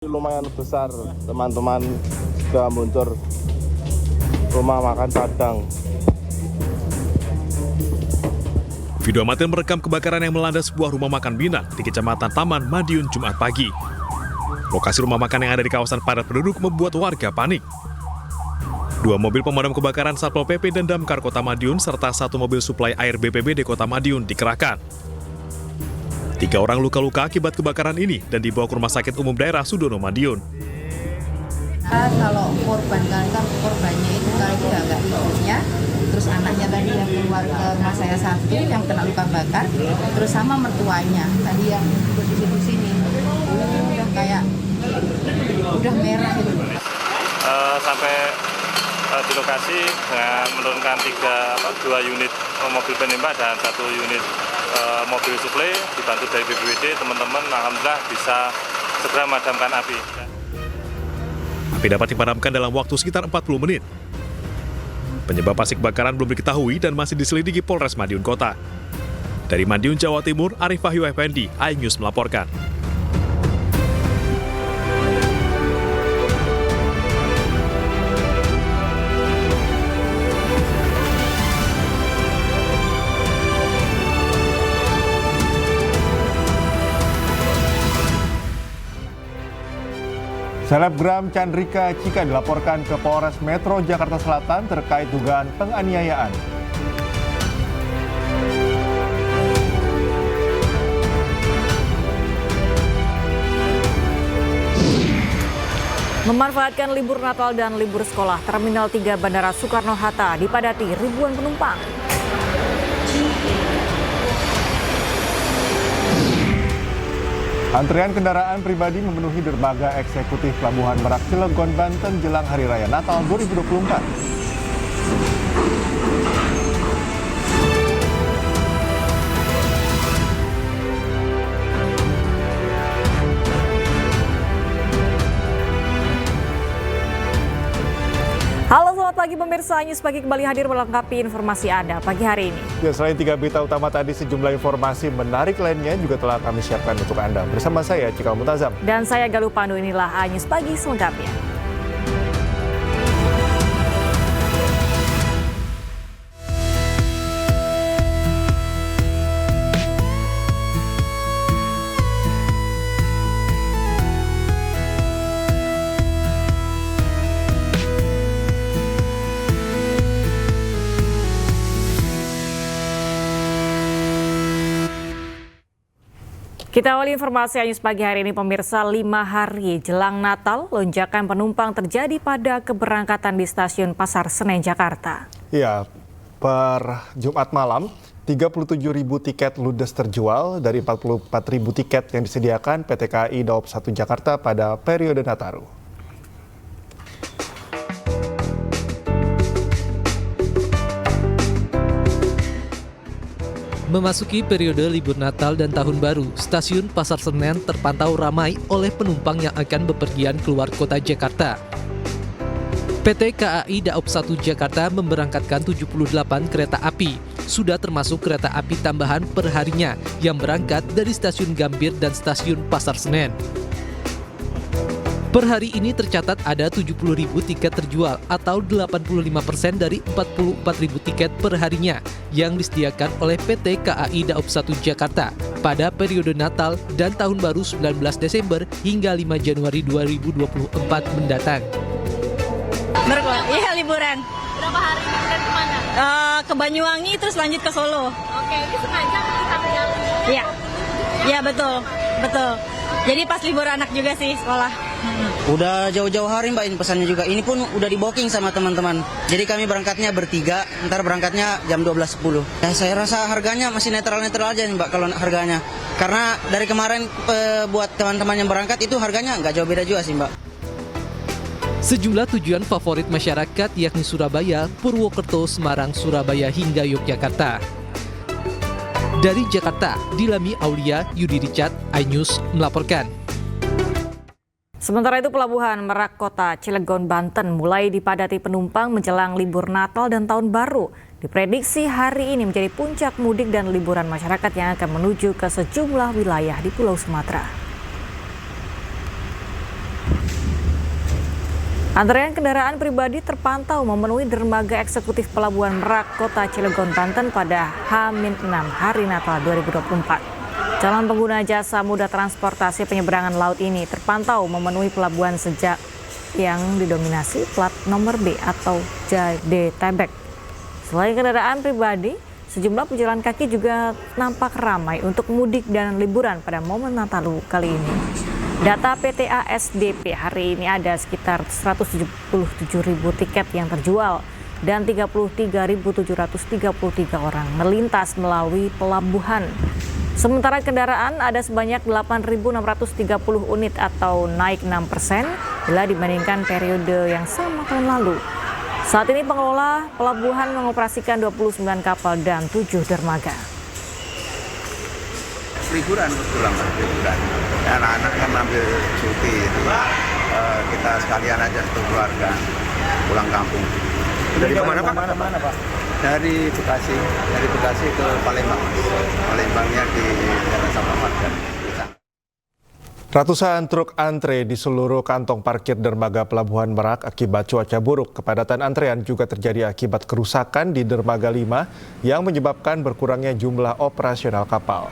Lumayan besar, teman-teman sudah muncul rumah makan Padang. Video amatir merekam kebakaran yang melanda sebuah rumah makan Minang di Kecamatan Taman Madiun Jumat pagi. Lokasi rumah makan yang ada di kawasan padat penduduk membuat warga panik. Dua mobil pemadam kebakaran Satpol PP dan Damkar Kota Madiun serta satu mobil suplai air BPBD Kota Madiun dikerahkan. 3 orang luka-luka akibat kebakaran ini dan dibawa ke Rumah Sakit Umum Daerah Sudono Madiun. Kalau korbannya itu tadi agak ibunya, terus anaknya tadi yang keluar ke rumah saya satu yang kena luka bakar, terus sama mertuanya tadi yang di sini udah kayak udah merah gitu. Sampai di lokasi dengan menurunkan 2 unit mobil penembak dan 1 unit mobil suplai dibantu dari BPBD, teman-teman alhamdulillah bisa segera memadamkan api. Api dapat dipadamkan dalam waktu sekitar 40 menit. Penyebab pasti kebakaran belum diketahui dan masih diselidiki Polres Madiun Kota. Dari Madiun, Jawa Timur, Arif Wahyu Effendi, iNews melaporkan. Selebgram Chandrika Cika dilaporkan ke Polres Metro Jakarta Selatan terkait dugaan penganiayaan. Memanfaatkan libur Natal dan libur sekolah, Terminal 3 Bandara Soekarno-Hatta dipadati ribuan penumpang. Antrian kendaraan pribadi memenuhi dermaga eksekutif Pelabuhan Merak Cilegon, Banten jelang Hari Raya Natal 2024. Halo, selamat pagi pemirsa, iNews Pagi kembali hadir melengkapi informasi Anda pagi hari ini. Ya, selain 3 berita utama tadi, sejumlah informasi menarik lainnya juga telah kami siapkan untuk Anda. Bersama saya, Cikal Mutazam. Dan saya Galuh Pandu, inilah iNews Pagi selengkapnya. Kita awali informasi iNews Pagi hari ini pemirsa, 5 hari jelang Natal, lonjakan penumpang terjadi pada keberangkatan di stasiun Pasar Senen, Jakarta. Ya, per Jumat malam, 37.000 tiket ludes terjual dari 44.000 tiket yang disediakan PT KAI Daob 1 Jakarta pada periode Nataru. Memasuki periode libur Natal dan Tahun Baru, stasiun Pasar Senen terpantau ramai oleh penumpang yang akan bepergian keluar kota Jakarta. PT KAI Daob 1 Jakarta memberangkatkan 78 kereta api, sudah termasuk kereta api tambahan per harinya yang berangkat dari stasiun Gambir dan stasiun Pasar Senen. Per hari ini tercatat ada 70.000 tiket terjual atau 85% dari 44.000 tiket per harinya yang disediakan oleh PT KAI Daob 1 Jakarta pada periode Natal dan Tahun Baru 19 Desember hingga 5 Januari 2024 mendatang. Iya, liburan. Berapa hari liburan kemana? Ke Banyuwangi terus lanjut ke Solo. Oke, ini sengaja sampai jalan. Iya. Iya, betul. Jadi pas libur anak juga sih sekolah. Udah jauh-jauh hari Mbak, ini pesannya juga. Ini pun udah di booking sama teman-teman. Jadi kami berangkatnya bertiga, ntar berangkatnya jam 12.10. Saya rasa harganya masih netral-netral aja nih Mbak kalau harganya. Karena dari kemarin buat teman-teman yang berangkat itu harganya nggak jauh beda juga sih Mbak. Sejumlah tujuan favorit masyarakat yakni Surabaya, Purwokerto, Semarang, Surabaya hingga Yogyakarta. Dari Jakarta, Dilami Aulia, Yudi Richard, iNews melaporkan. Sementara itu Pelabuhan Merak Kota Cilegon, Banten mulai dipadati penumpang menjelang libur Natal dan Tahun Baru. Diprediksi hari ini menjadi puncak mudik dan liburan masyarakat yang akan menuju ke sejumlah wilayah di Pulau Sumatera. Antrean kendaraan pribadi terpantau memenuhi dermaga eksekutif Pelabuhan Merak, Kota Cilegon, Banten pada H-6 Hari Natal 2024. Calon pengguna jasa moda transportasi penyeberangan laut ini terpantau memenuhi pelabuhan sejak yang didominasi plat nomor B atau Jadetabek. Selain kendaraan pribadi, sejumlah pejalan kaki juga nampak ramai untuk mudik dan liburan pada momen Nataru kali ini. Data PT ASDP hari ini ada sekitar 177.000 tiket yang terjual dan 33.733 orang melintas melalui pelabuhan. Sementara kendaraan ada sebanyak 8.630 unit atau naik 6% bila dibandingkan periode yang sama tahun lalu. Saat ini pengelola pelabuhan mengoperasikan 29 kapal dan 7 dermaga. Liburan pulang liburan. Anak-anak kan ambil cuti itu. Kita sekalian aja satu keluarga pulang kampung. Dari mana Pak? Dari Bekasi ke Palembang. Palembangnya di daerah Sampamat kan. Ratusan truk antre di seluruh kantong parkir dermaga Pelabuhan Merak akibat cuaca buruk. Kepadatan antrean juga terjadi akibat kerusakan di dermaga 5 yang menyebabkan berkurangnya jumlah operasional kapal.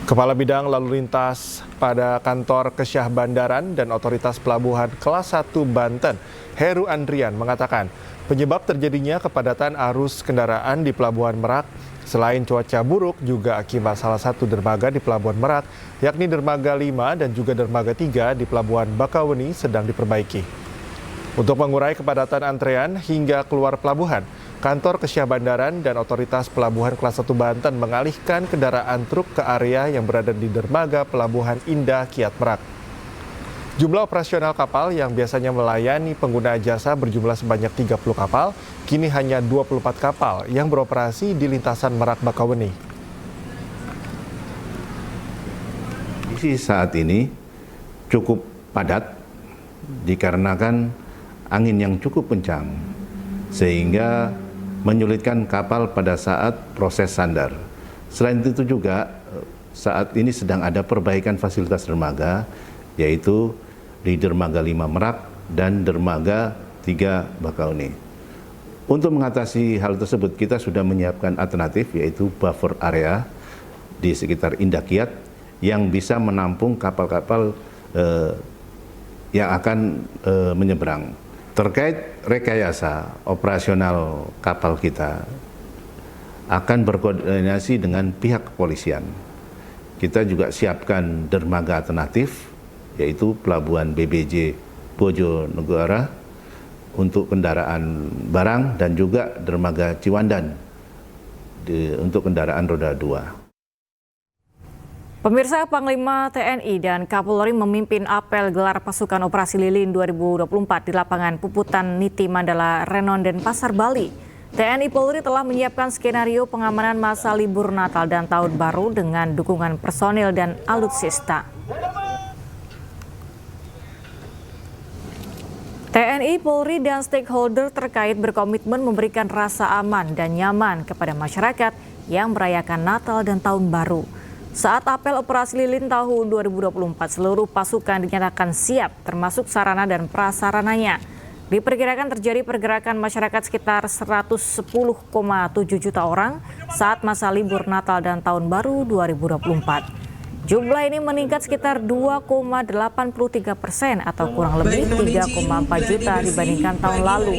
Kepala Bidang Lalu Lintas pada Kantor Kesyah Bandaran dan Otoritas Pelabuhan Kelas 1 Banten, Heru Andrian mengatakan penyebab terjadinya kepadatan arus kendaraan di Pelabuhan Merak selain cuaca buruk juga akibat salah satu dermaga di Pelabuhan Merak, yakni dermaga 5 dan juga dermaga 3 di Pelabuhan Bakauheni sedang diperbaiki. Untuk mengurai kepadatan antrean hingga keluar pelabuhan, Kantor Kesyah Bandaran dan Otoritas Pelabuhan Kelas 1 Banten mengalihkan kendaraan truk ke area yang berada di dermaga Pelabuhan Indah Kiat Merak. Jumlah operasional kapal yang biasanya melayani pengguna jasa berjumlah sebanyak 30 kapal, kini hanya 24 kapal yang beroperasi di lintasan Merak Bakauheni. Kondisi saat ini cukup padat dikarenakan angin yang cukup kencang, sehingga menyulitkan kapal pada saat proses sandar. Selain itu juga saat ini sedang ada perbaikan fasilitas dermaga, yaitu di dermaga 5 Merak dan dermaga 3 Bakauheni. Untuk mengatasi hal tersebut, kita sudah menyiapkan alternatif, yaitu buffer area di sekitar Indah Kiat yang bisa menampung kapal-kapal yang akan menyeberang. Terkait rekayasa operasional kapal kita akan berkoordinasi dengan pihak kepolisian. Kita juga siapkan dermaga alternatif, yaitu Pelabuhan BBJ Bojonegara untuk kendaraan barang dan juga dermaga Ciwandan untuk kendaraan roda 2. Pemirsa, Panglima TNI dan Kapolri memimpin apel gelar pasukan operasi lilin 2024 di lapangan Puputan Niti Mandala Renon Denpasar, Bali. TNI Polri telah menyiapkan skenario pengamanan masa libur Natal dan Tahun Baru dengan dukungan personil dan alutsista. TNI, Polri, dan stakeholder terkait berkomitmen memberikan rasa aman dan nyaman kepada masyarakat yang merayakan Natal dan Tahun Baru. Saat apel operasi lilin tahun 2024, seluruh pasukan dinyatakan siap, termasuk sarana dan prasarananya. Diperkirakan terjadi pergerakan masyarakat sekitar 110,7 juta orang saat masa libur Natal dan Tahun Baru 2024. Jumlah ini meningkat sekitar 2,83% atau kurang lebih 3,4 juta dibandingkan tahun lalu.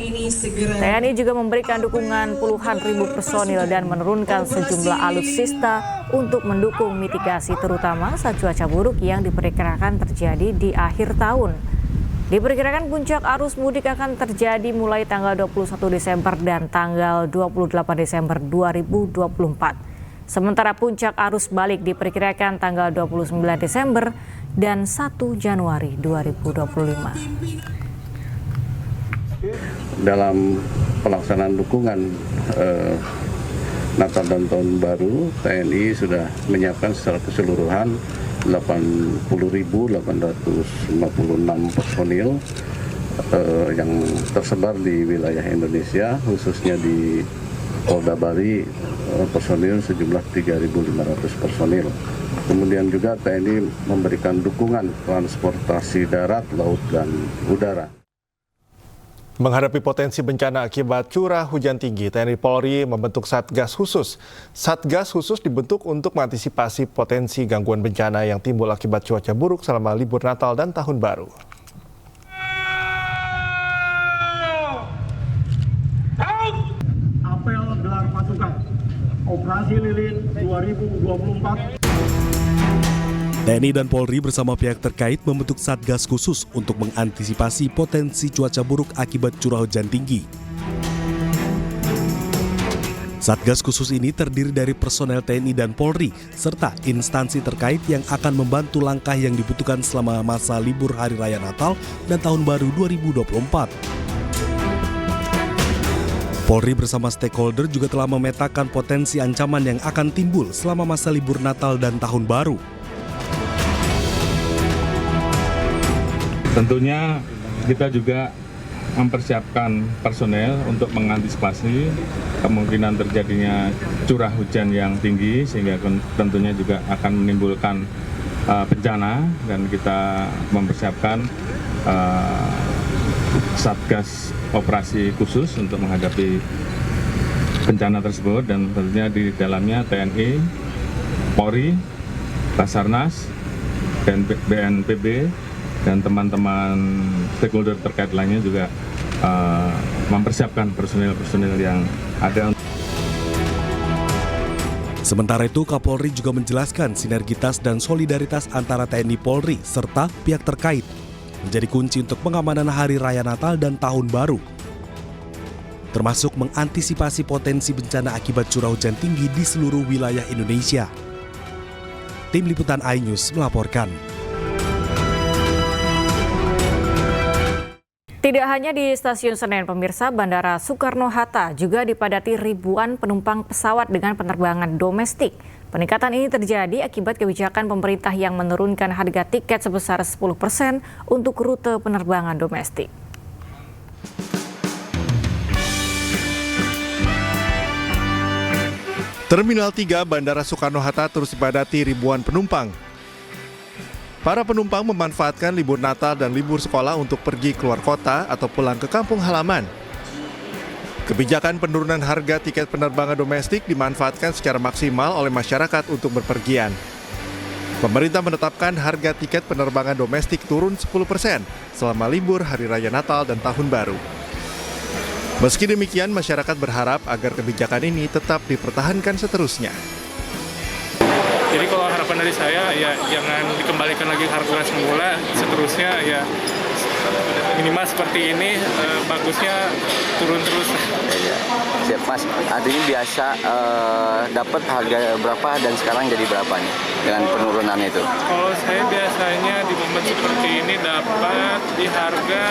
TNI juga memberikan dukungan puluhan ribu personil dan menurunkan sejumlah alutsista untuk mendukung mitigasi terutama saat cuaca buruk yang diperkirakan terjadi di akhir tahun. Diperkirakan puncak arus mudik akan terjadi mulai tanggal 21 Desember dan tanggal 28 Desember 2024. Sementara puncak arus balik diperkirakan tanggal 29 Desember dan 1 Januari 2025. Dalam pelaksanaan dukungan Natal dan Tahun Baru, TNI sudah menyiapkan secara keseluruhan 80.856 personil yang tersebar di wilayah Indonesia, khususnya di Polda Bali, personil sejumlah 3.500 personil. Kemudian juga TNI memberikan dukungan transportasi darat, laut, dan udara. Menghadapi potensi bencana akibat curah hujan tinggi, TNI Polri membentuk Satgas Khusus. Satgas Khusus dibentuk untuk mengantisipasi potensi gangguan bencana yang timbul akibat cuaca buruk selama libur Natal dan Tahun Baru. Apel gelar pasukan Operasi Lilin 2024. TNI dan Polri bersama pihak terkait membentuk Satgas Khusus untuk mengantisipasi potensi cuaca buruk akibat curah hujan tinggi. Satgas Khusus ini terdiri dari personel TNI dan Polri, serta instansi terkait yang akan membantu langkah yang dibutuhkan selama masa libur Hari Raya Natal dan Tahun Baru 2024. Polri bersama stakeholder juga telah memetakan potensi ancaman yang akan timbul selama masa libur Natal dan Tahun Baru. Tentunya kita juga mempersiapkan personel untuk mengantisipasi kemungkinan terjadinya curah hujan yang tinggi sehingga tentunya juga akan menimbulkan bencana, dan kita mempersiapkan Satgas Operasi Khusus untuk menghadapi bencana tersebut, dan tentunya di dalamnya TNI, Polri, Basarnas, dan BNPB, dan teman-teman stakeholder terkait lainnya juga mempersiapkan personil-personil yang ada. Sementara itu, Kapolri juga menjelaskan sinergitas dan solidaritas antara TNI Polri serta pihak terkait menjadi kunci untuk pengamanan Hari Raya Natal dan Tahun Baru, termasuk mengantisipasi potensi bencana akibat curah hujan tinggi di seluruh wilayah Indonesia. Tim Liputan iNews melaporkan. Tidak hanya di Stasiun Senen, pemirsa, Bandara Soekarno-Hatta juga dipadati ribuan penumpang pesawat dengan penerbangan domestik. Peningkatan ini terjadi akibat kebijakan pemerintah yang menurunkan harga tiket sebesar 10% untuk rute penerbangan domestik. Terminal 3 Bandara Soekarno-Hatta terus dipadati ribuan penumpang. Para penumpang memanfaatkan libur Natal dan libur sekolah untuk pergi keluar kota atau pulang ke kampung halaman. Kebijakan penurunan harga tiket penerbangan domestik dimanfaatkan secara maksimal oleh masyarakat untuk berpergian. Pemerintah menetapkan harga tiket penerbangan domestik turun 10% selama libur Hari Raya Natal dan Tahun Baru. Meski demikian, masyarakat berharap agar kebijakan ini tetap dipertahankan seterusnya. Jadi kalau harapan dari saya ya jangan dikembalikan lagi harga semula, seterusnya ya minimal seperti ini, bagusnya turun terus. Siap Mas, artinya biasa dapat harga berapa dan sekarang jadi berapa nih dengan penurunan itu? Kalau saya biasanya di momen seperti ini dapat di harga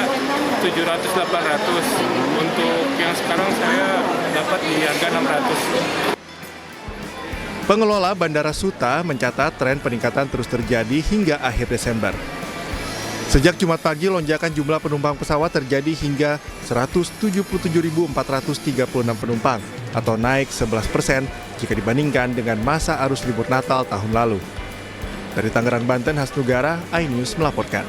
700-800. Untuk yang sekarang saya dapat di harga 600. Pengelola Bandara Suta mencatat tren peningkatan terus terjadi hingga akhir Desember. Sejak Jumat pagi, lonjakan jumlah penumpang pesawat terjadi hingga 177.436 penumpang atau naik 11% jika dibandingkan dengan masa arus libur Natal tahun lalu. Dari Tangerang, Banten, Hasnugara, iNews melaporkan.